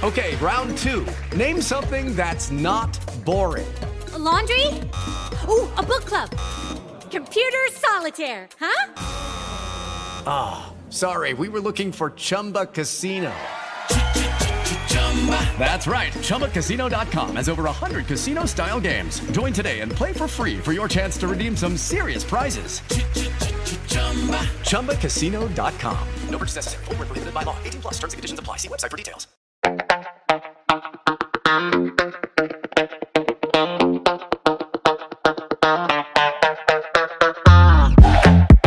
Okay, round two. Name something that's not boring. A laundry? Ooh, a book club. Computer solitaire, huh? Ah, sorry, we were looking for Chumba Casino. That's right. ChumbaCasino.com has over 100 casino-style games. Join today and play for free for your chance to redeem some serious prizes. ChumbaCasino.com. No purchase necessary. Void where prohibited by law. 18 plus. Terms and conditions apply. See website for details.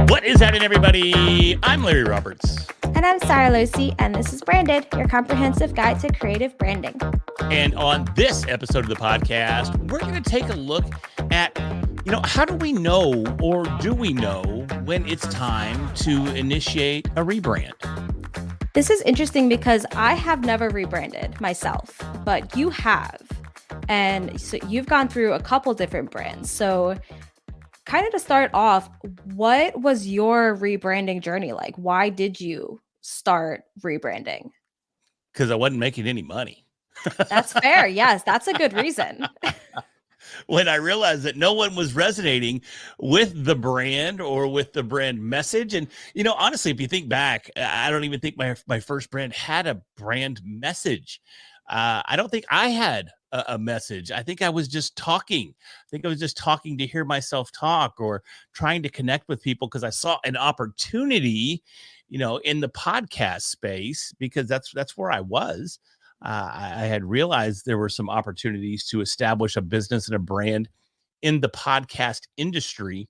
What is happening, everybody? I'm Larry Roberts. And I'm Sara, and this is Branded, your comprehensive guide to creative branding. And on this episode of the podcast, we're going to take a look at, how do we know, or do we know, when it's time to initiate a rebrand? This is interesting because I have never rebranded myself, but you have. And so you've gone through a couple different brands. So kind of to start off, what was your rebranding journey like? Why did you start rebranding? Because I wasn't making any money. That's fair. Yes, that's a good reason. When I realized that no one was resonating with the brand or with the brand message. And, honestly, if you think back, I don't even think my first brand had a brand message. I don't think I had a message. I think I was just talking. I think I was just talking to hear myself talk or trying to connect with people because I saw an opportunity, in the podcast space, because that's where I was. I had realized there were some opportunities to establish a business and a brand in the podcast industry,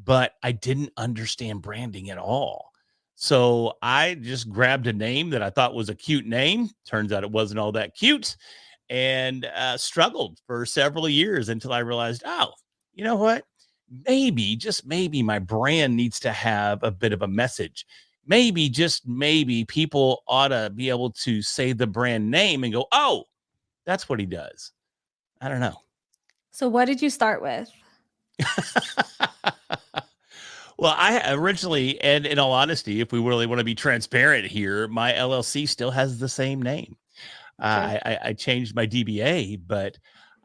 but I didn't understand branding at all. So I just grabbed a name that I thought was a cute name. Turns out it wasn't all that cute, and struggled for several years until I realized, you know what? Maybe, just maybe, my brand needs to have a bit of a message. Maybe, just maybe, people ought to be able to say the brand name and go, oh, that's what he does. I don't know. So what did you start with? Well, I originally, and in all honesty, if we really want to be transparent here, my LLC still has the same name. I changed my DBA, but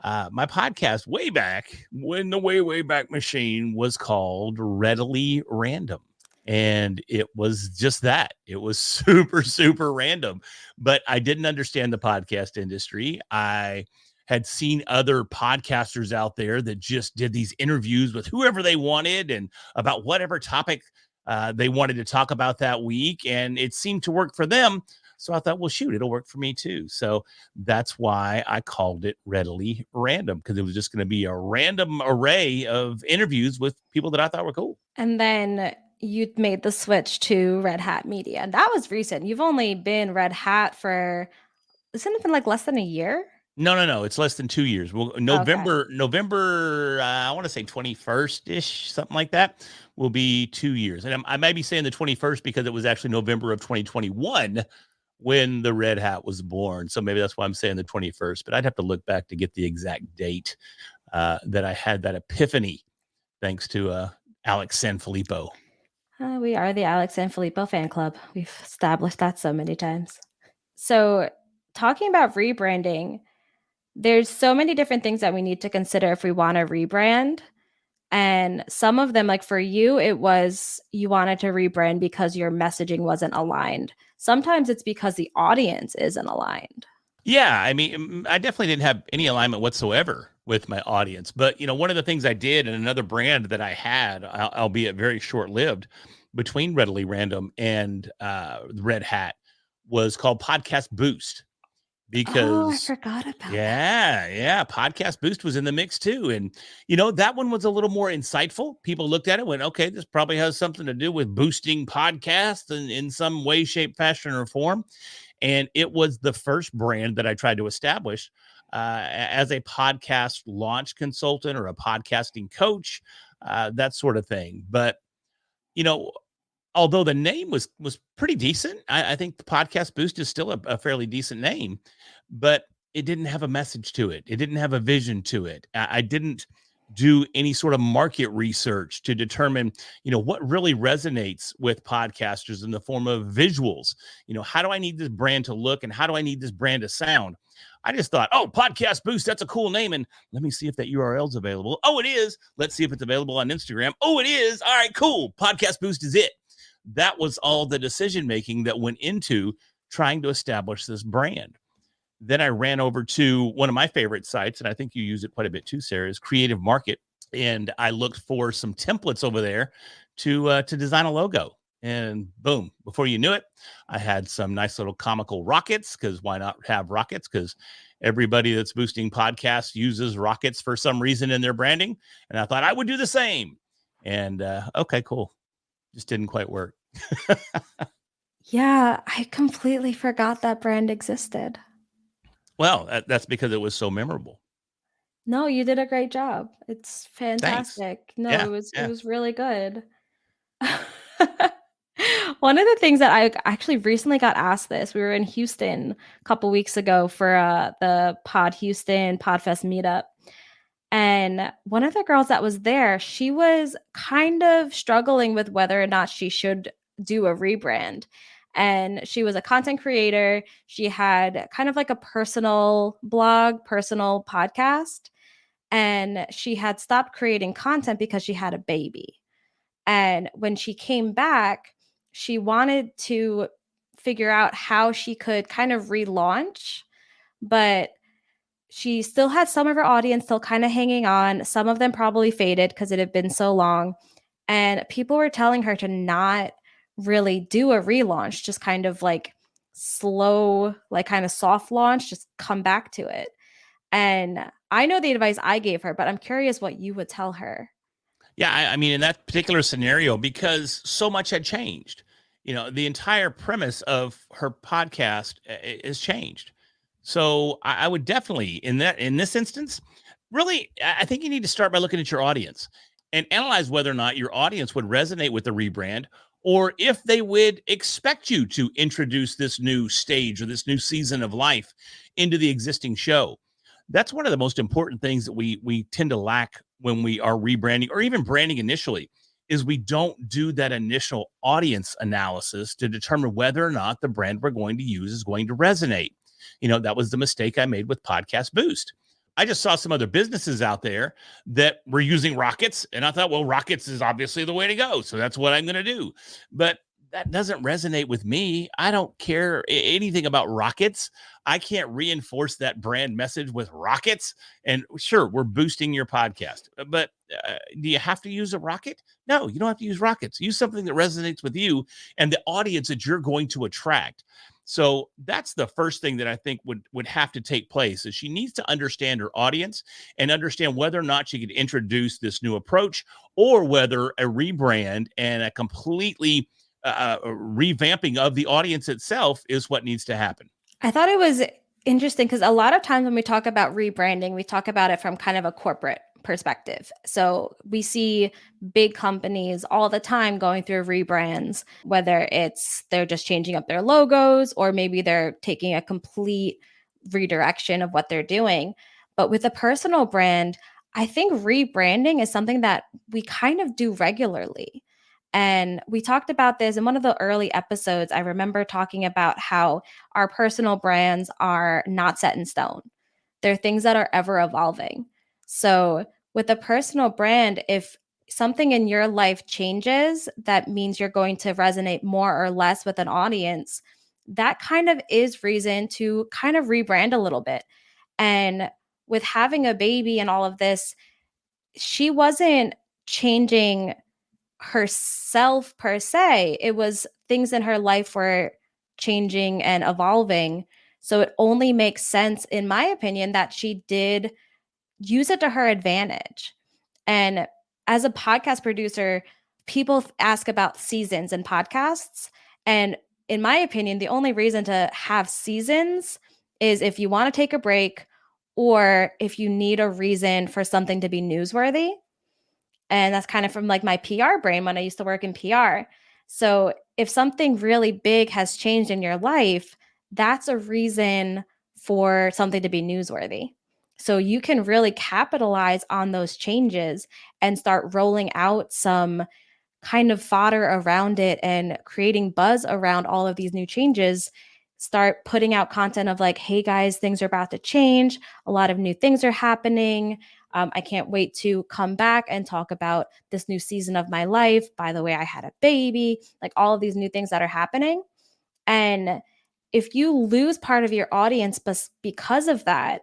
my podcast way back when the way back machine was called Readily Random. And it was just that. It was super, super random. But I didn't understand the podcast industry. I had seen other podcasters out there that just did these interviews with whoever they wanted and about whatever topic they wanted to talk about that week. And it seemed to work for them. So I thought, well, shoot, it'll work for me too. So that's why I called it Readily Random, because it was just going to be a random array of interviews with people that I thought were cool. And then you made the switch to Red Hat Media. And that was recent. You've only been Red Hat for, isn't it been like less than a year? No. It's less than 2 years. Well, November, I want to say 21st-ish, something like that, will be 2 years. And I might be saying the 21st because it was actually November of 2021 when the Red Hat was born. So maybe that's why I'm saying the 21st. But I'd have to look back to get the exact date that I had that epiphany, thanks to Alex Sanfilippo. We are the Alex Sanfilippo fan club. We've established that so many times. So talking about rebranding, there's so many different things that we need to consider if we want to rebrand. And some of them, like for you, it was you wanted to rebrand because your messaging wasn't aligned. Sometimes it's because the audience isn't aligned. Yeah, I mean, I definitely didn't have any alignment whatsoever with my audience. But, one of the things I did in another brand that I had, albeit very short-lived, between Readily Random and Red Hat was called Podcast Boost. Because I forgot about that. Yeah. Podcast Boost was in the mix too. And, that one was a little more insightful. People looked at it and went, okay, this probably has something to do with boosting podcasts in some way, shape, fashion, or form. And it was the first brand that I tried to establish as a podcast launch consultant or a podcasting coach, that sort of thing. But, although the name was pretty decent, I think the Podcast Boost is still a fairly decent name, but it didn't have a message to it. It didn't have a vision to it. I didn't do any sort of market research to determine, what really resonates with podcasters in the form of visuals. How do I need this brand to look and how do I need this brand to sound? I just thought, oh, Podcast Boost, that's a cool name. And let me see if that URL is available. Oh, it is. Let's see if it's available on Instagram. Oh, it is. All right, cool. Podcast Boost is it. That was all the decision making that went into trying to establish this brand. Then I ran over to one of my favorite sites, and I think you use it quite a bit too, Sarah, is Creative Market. And I looked for some templates over there to design a logo. And boom, before you knew it, I had some nice little comical rockets, because why not have rockets? Because everybody that's boosting podcasts uses rockets for some reason in their branding. And I thought I would do the same. And okay, cool. Just didn't quite work. Yeah, I completely forgot that brand existed. Well, that's because it was so memorable. No, you did a great job. It's Thanks. fantastic. No, Yeah, it was really good. One of the things that I actually recently got asked this, we were in Houston a couple weeks ago for the Pod Houston Podfest meetup. And one of the girls that was there, she was kind of struggling with whether or not she should do a rebrand. And she was a content creator. She had kind of like a personal blog, personal podcast. And she had stopped creating content because she had a baby. And when she came back, she wanted to figure out how she could kind of relaunch, but she still had some of her audience still kind of hanging on. Some of them probably faded because it had been so long. And people were telling her to not really do a relaunch, just kind of like slow, like kind of soft launch, just come back to it. And I know the advice I gave her, but I'm curious what you would tell her. Yeah, I mean, in that particular scenario, because so much had changed, the entire premise of her podcast has changed. So I would definitely, in this instance, really, I think you need to start by looking at your audience and analyze whether or not your audience would resonate with the rebrand, or if they would expect you to introduce this new stage or this new season of life into the existing show. That's one of the most important things that we tend to lack when we are rebranding or even branding initially, is we don't do that initial audience analysis to determine whether or not the brand we're going to use is going to resonate. That was the mistake I made with Podcast Boost. I just saw some other businesses out there that were using rockets, and I thought, well, rockets is obviously the way to go, so that's what I'm going to do. But that doesn't resonate with me. I don't care anything about rockets. I can't reinforce that brand message with rockets. And sure, we're boosting your podcast, but do you have to use a rocket? No, you don't have to use rockets. Use something that resonates with you and the audience that you're going to attract. So that's the first thing that I think would have to take place, is she needs to understand her audience and understand whether or not she could introduce this new approach, or whether a rebrand and a completely revamping of the audience itself is what needs to happen. I thought it was interesting because a lot of times when we talk about rebranding, we talk about it from kind of a corporate perspective. So we see big companies all the time going through rebrands, whether it's they're just changing up their logos or maybe they're taking a complete redirection of what they're doing. But with a personal brand, I think rebranding is something that we kind of do regularly. And we talked about this in one of the early episodes. I remember talking about how our personal brands are not set in stone. They're things that are ever evolving. So with a personal brand, if something in your life changes, that means you're going to resonate more or less with an audience. That kind of is reason to kind of rebrand a little bit. And with having a baby and all of this, she wasn't changing herself per se. It was things in her life were changing and evolving. So it only makes sense, in my opinion, that she did use it to her advantage. And as a podcast producer, people ask about seasons in podcasts. And in my opinion, the only reason to have seasons is if you want to take a break or if you need a reason for something to be newsworthy. And that's kind of from like my PR brain when I used to work in PR. So if something really big has changed in your life, that's a reason for something to be newsworthy. So you can really capitalize on those changes and start rolling out some kind of fodder around it and creating buzz around all of these new changes. Start putting out content of like, hey guys, things are about to change. A lot of new things are happening. I can't wait to come back and talk about this new season of my life. By the way, I had a baby, like all of these new things that are happening. And if you lose part of your audience because of that,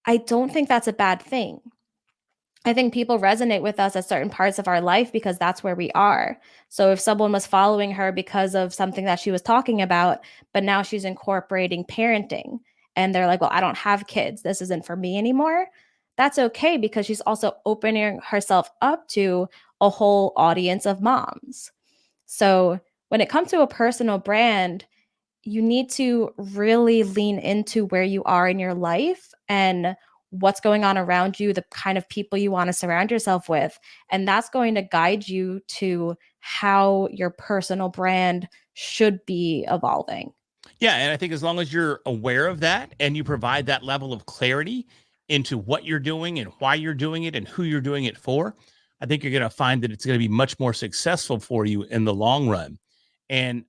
I don't think that's a bad thing. I think people resonate with us at certain parts of our life because that's where we are. So if someone was following her because of something that she was talking about, but now she's incorporating parenting and they're like, well, I don't have kids. This isn't for me anymore. That's okay because she's also opening herself up to a whole audience of moms. So when it comes to a personal brand, you need to really lean into where you are in your life and what's going on around you, the kind of people you want to surround yourself with. And that's going to guide you to how your personal brand should be evolving. Yeah, and I think as long as you're aware of that and you provide that level of clarity into what you're doing and why you're doing it and who you're doing it for, I think you're going to find that it's going to be much more successful for you in the long run. And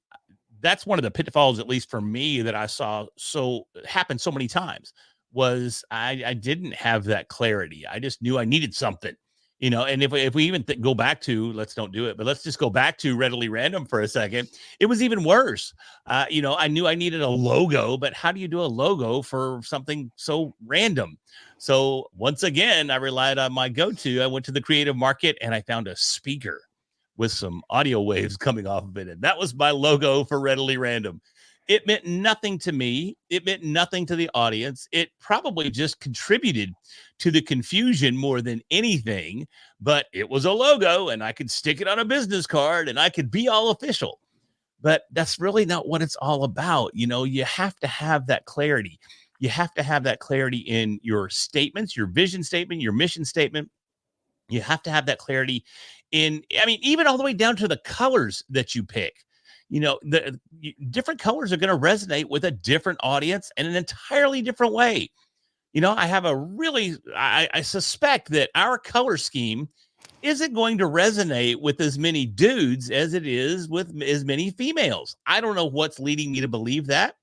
that's one of the pitfalls, at least for me, that I saw so happen so many times was I didn't have that clarity. I just knew I needed something, and if we even go back to, let's don't do it, but let's just go back to readily random for a second. It was even worse. I knew I needed a logo, but how do you do a logo for something so random? So once again, I relied on my go-to. I went to the creative market and I found a speaker with some audio waves coming off of it. And that was my logo for readily random. It meant nothing to me. It meant nothing to the audience. It probably just contributed to the confusion more than anything, but it was a logo and I could stick it on a business card and I could be all official. But that's really not what it's all about. You have to have that clarity. You have to have that clarity in your statements, your vision statement, your mission statement. You have to have that clarity even all the way down to the colors that you pick. The different colors are going to resonate with a different audience in an entirely different way. I suspect that our color scheme isn't going to resonate with as many dudes as it is with as many females. I don't know what's leading me to believe that.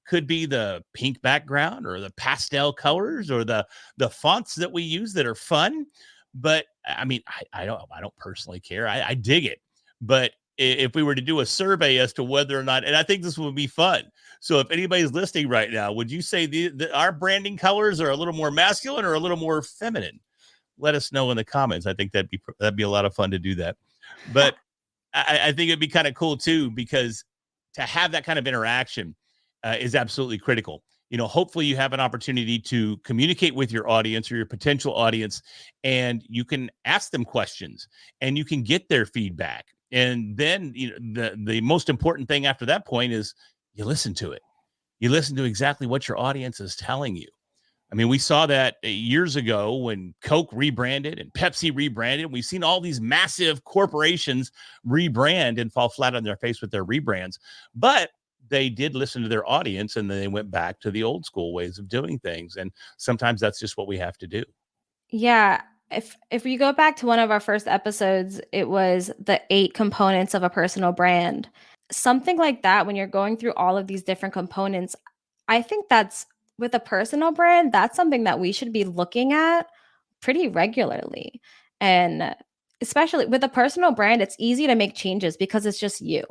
Could be the pink background or the pastel colors or the fonts that we use that are fun. But I don't personally care. I dig it. But if we were to do a survey as to whether or not, and I think this would be fun. So if anybody's listening right now, would you say our branding colors are a little more masculine or a little more feminine? Let us know in the comments. I think that'd be a lot of fun to do that. But I think it'd be kind of cool too, because to have that kind of interaction is absolutely critical. Hopefully you have an opportunity to communicate with your audience or your potential audience, and you can ask them questions and you can get their feedback. And then, the most important thing after that point is you listen to it. You listen to exactly what your audience is telling you. We saw that years ago when Coke rebranded and Pepsi rebranded. We've seen all these massive corporations rebrand and fall flat on their face with their rebrands. But they did listen to their audience and then they went back to the old school ways of doing things. And sometimes that's just what we have to do. Yeah. If you go back to one of our first episodes, it was the 8 components of a personal brand. Something like that, when you're going through all of these different components, I think that's with a personal brand, that's something that we should be looking at pretty regularly. And especially with a personal brand, it's easy to make changes because it's just you.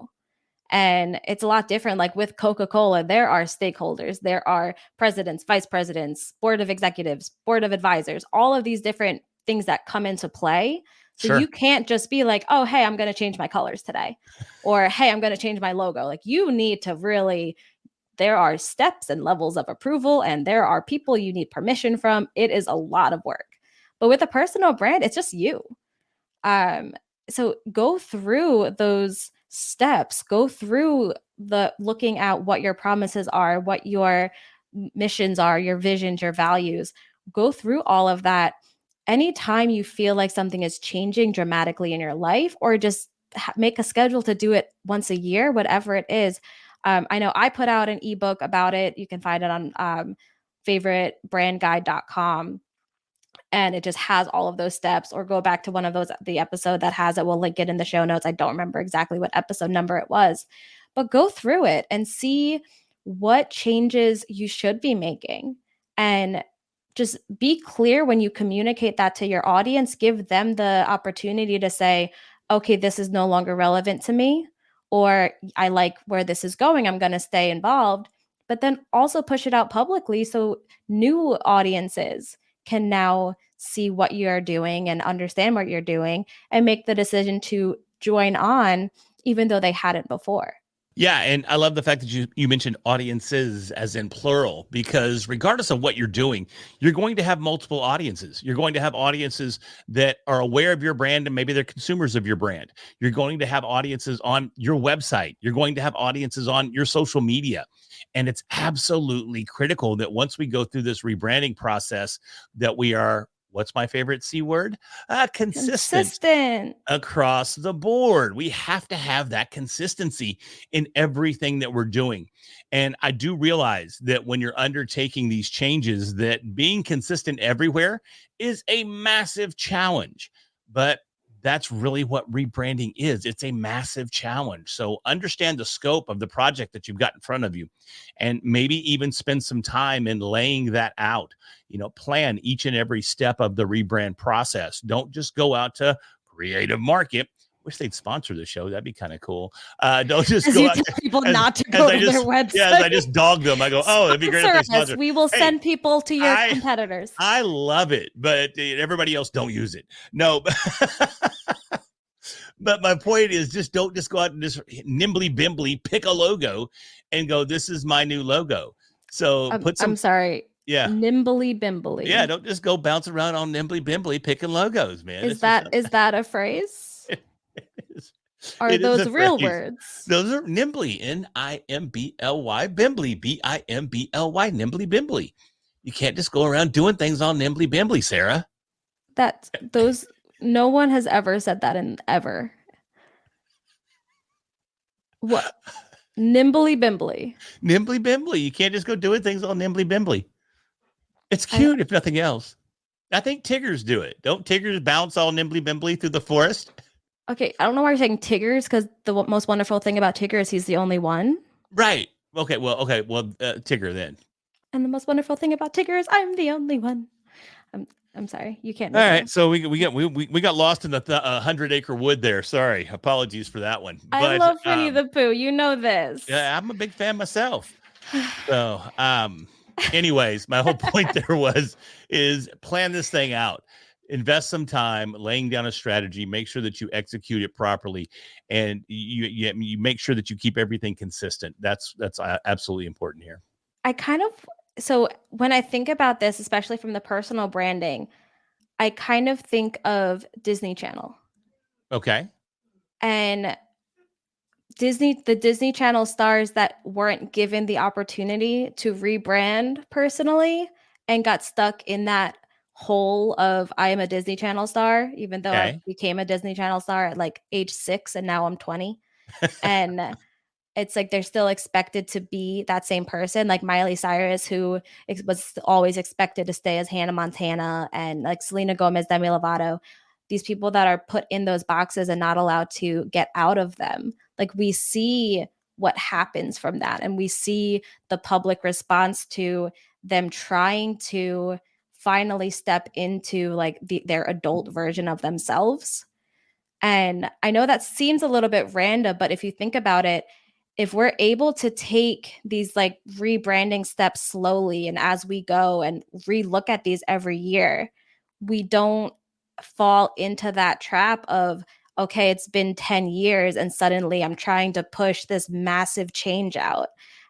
And it's a lot different. Like with Coca-Cola, there are stakeholders, there are presidents, vice presidents, board of executives, board of advisors, all of these different things that come into play. So Sure. you can't just be like, oh, hey, I'm going to change my colors today. Or, hey, I'm going to change my logo. Like you need to really, there are steps and levels of approval, and there are people you need permission from. It is a lot of work. But with a personal brand, it's just you. So go through those steps, go through the looking at what your promises are, what your missions are, your visions, your values. Go through all of that. Anytime you feel like something is changing dramatically in your life, or just make a schedule to do it once a year, whatever it is. I know I put out an ebook about it. You can find it on favoritebrandguide.com, and it just has all of those steps, or go back to one of those, the episode that has it. We'll link it in the show notes. I don't remember exactly what episode number it was, but go through it and see what changes you should be making, and just be clear when you communicate that to your audience. Give them the opportunity to say, okay, this is no longer relevant to me, or I like where this is going, I'm going to stay involved. But then also push it out publicly so new audiences can now see what you're doing and understand what you're doing and make the decision to join on, even though they hadn't before. Yeah, and I love the fact that you mentioned audiences as in plural, because regardless of what you're doing, you're going to have multiple audiences. You're going to have audiences that are aware of your brand and maybe they're consumers of your brand. You're going to have audiences on your website. You're going to have audiences on your social media. And it's absolutely critical that once we go through this rebranding process, that we are, what's my favorite C word? Consistent across the board. We have to have that consistency in everything that we're doing. And I do realize that when you're undertaking these changes, that being consistent everywhere is a massive challenge. But that's really what rebranding is. It's a massive challenge. So understand the scope of the project that you've got in front of you, and maybe even spend some time in laying that out. Plan each and every step of the rebrand process. Don't just go out to Creative Market. Wish they'd sponsor the show. That'd be kind of cool. Don't just go out tell people not to go to their website. Yeah, as I just dog them. I go, oh, it'd be great if they sponsor. We will send people to your competitors. I love it, but everybody else don't use it. No, but my point is, don't just go out and just nimbly bimbly pick a logo and go, this is my new logo. So I'm sorry. Yeah. Nimbly bimbly. Yeah. Don't just go bounce around on nimbly bimbly picking logos, man. Is that a phrase? Are those real words? Those are nimbly, Nimbly, bimbly, Bimbly, nimbly bimbly. You can't just go around doing things on nimbly bimbly, Sarah. No one has ever said that in ever. What? Nimbly bimbly. Nimbly bimbly. You can't just go doing things on nimbly bimbly. It's cute, if nothing else. I think Tiggers do it. Don't Tiggers bounce all nimbly bimbly through the forest? Okay, I don't know why you're saying Tiggers, because the most wonderful thing about Tigger is he's the only one. Right. Okay. Well, Tigger then. And the most wonderful thing about Tigger is I'm the only one. I'm sorry, you can't. All right, so we got lost in the 100-acre wood there. Sorry, apologies for that one. I love Winnie the Pooh. You know this. Yeah, I'm a big fan myself. So, anyways, my whole point there is plan this thing out. Invest some time laying down a strategy, make sure that you execute it properly, and you make sure that you keep everything consistent. That's absolutely important here. So when I think about this, especially from the personal branding, I kind of think of Disney Channel. Okay. And the Disney Channel stars that weren't given the opportunity to rebrand personally and got stuck in that hole of I am a Disney Channel star, even though I became a Disney Channel star at like age 6 and now I'm 20. And it's like they're still expected to be that same person, like Miley Cyrus, who was always expected to stay as Hannah Montana, and like Selena Gomez, Demi Lovato. These people that are put in those boxes and not allowed to get out of them. Like we see what happens from that, and we see the public response to them trying to finally step into like their adult version of themselves. And I know that seems a little bit random, but if you think about it, if we're able to take these like rebranding steps slowly and as we go and relook at these every year, we don't fall into that trap of, okay, it's been 10 years and suddenly I'm trying to push this massive change out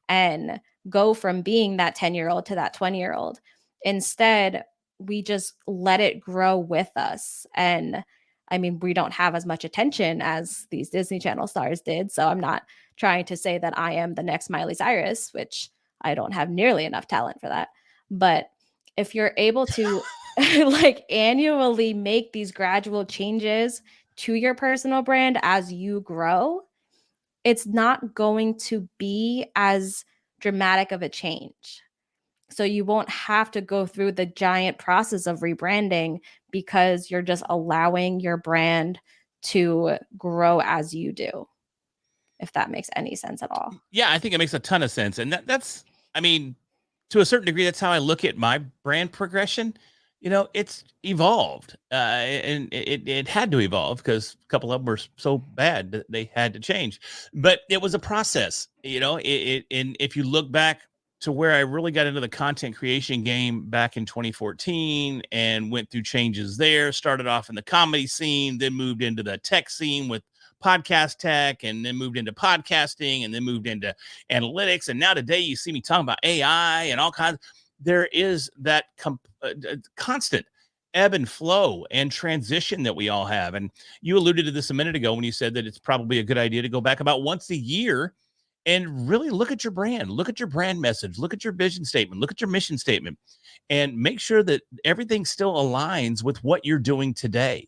and go from being that 10-year-old to that 20-year-old. Instead, we just let it grow with us. And I mean, we don't have as much attention as these Disney Channel stars did. So I'm not trying to say that I am the next Miley Cyrus, which I don't have nearly enough talent for that. But if you're able to like annually make these gradual changes to your personal brand as you grow, it's not going to be as dramatic of a change. So you won't have to go through the giant process of rebranding because you're just allowing your brand to grow as you do, if that makes any sense at all. Yeah, I think it makes a ton of sense. And that's, I mean, to a certain degree, that's how I look at my brand progression. It's evolved, and it had to evolve because a couple of them were so bad that they had to change. But it was a process, and if you look back to where I really got into the content creation game back in 2014 and went through changes there, started off in the comedy scene, then moved into the tech scene with podcast tech, and then moved into podcasting, and then moved into analytics. And now today you see me talking about AI and all kinds. There is that constant ebb and flow and transition that we all have. And you alluded to this a minute ago when you said that it's probably a good idea to go back about once a year and really look at your brand, look at your brand message, look at your vision statement, look at your mission statement, and make sure that everything still aligns with what you're doing today.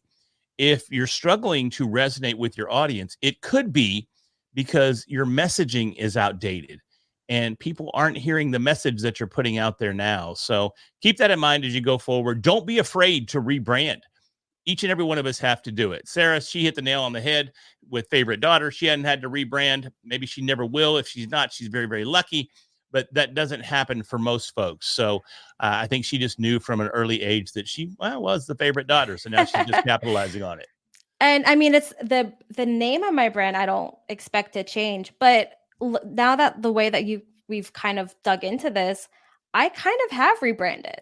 If you're struggling to resonate with your audience, it could be because your messaging is outdated and people aren't hearing the message that you're putting out there now. So keep that in mind as you go forward. Don't be afraid to rebrand. Each and every one of us have to do it. Sarah, she hit the nail on the head with favorite daughter. She hadn't had to rebrand. Maybe she never will. If she's not, she's very, very lucky. But that doesn't happen for most folks. So I think she just knew from an early age that she was the favorite daughter. So now she's just capitalizing on it. And I mean, it's the name of my brand, I don't expect to change. But now that the way that we've kind of dug into this, I kind of have rebranded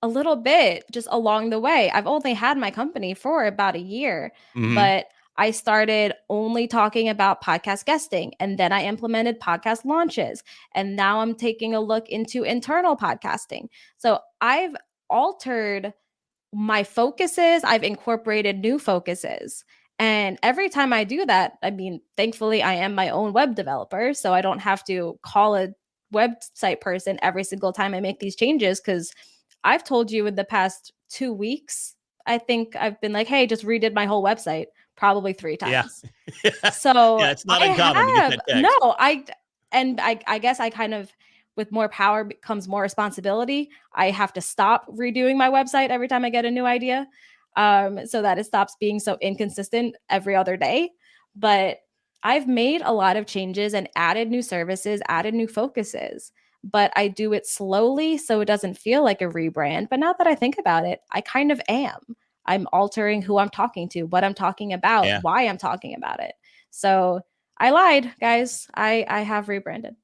a little bit just along the way. I've only had my company for about a year, but I started only talking about podcast guesting, and then I implemented podcast launches, and now I'm taking a look into internal podcasting. So I've altered my focuses, I've incorporated new focuses. And every time I do that, I mean, thankfully, I am my own web developer, so I don't have to call a website person every single time I make these changes, because I've told you in the past 2 weeks, I think I've been like, hey, just redid my whole website probably 3 times. Yeah. So yeah, it's not uncommon to get that text. No, I guess I kind of, with more power becomes more responsibility. I have to stop redoing my website every time I get a new idea, so that it stops being so inconsistent every other day. But I've made a lot of changes and added new services, added new focuses, but I do it slowly so it doesn't feel like a rebrand. But now that I think about it, I kind of am. I'm altering who I'm talking to, what I'm talking about, why I'm talking about it. So I lied, guys. I have rebranded.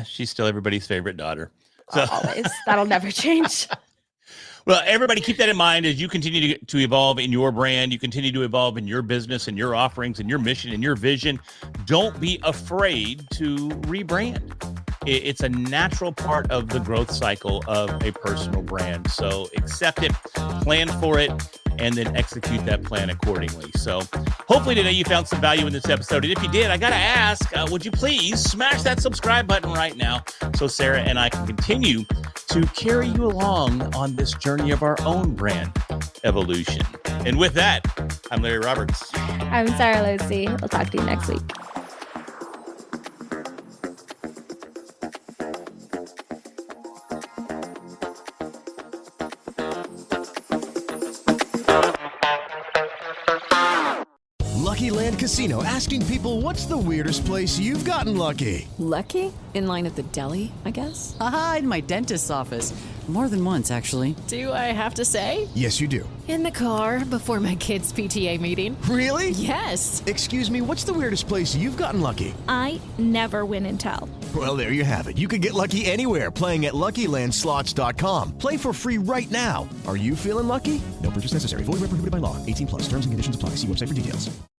She's still everybody's favorite daughter. So always. That'll never change. Well, everybody keep that in mind as you continue to evolve in your brand, you continue to evolve in your business and your offerings and your mission and your vision. Don't be afraid to rebrand. It's a natural part of the growth cycle of a personal brand. So accept it, plan for it, and then execute that plan accordingly. So hopefully today you found some value in this episode. And if you did, I got to ask, would you please smash that subscribe button right now so Sarah and I can continue to carry you along on this journey of our own brand evolution. And with that, I'm Larry Roberts. I'm Sara Losey. We'll talk to you next week. Lucky Land Casino, asking people, what's the weirdest place you've gotten lucky? Lucky? In line at the deli, I guess? Aha, in my dentist's office. More than once, actually. Do I have to say? Yes, you do. In the car before my kids' PTA meeting. Really? Yes. Excuse me, what's the weirdest place you've gotten lucky? I never win and tell. Well, there you have it. You can get lucky anywhere, playing at LuckyLandSlots.com. Play for free right now. Are you feeling lucky? No purchase necessary. Void where prohibited by law. 18+. Terms and conditions apply. See website for details.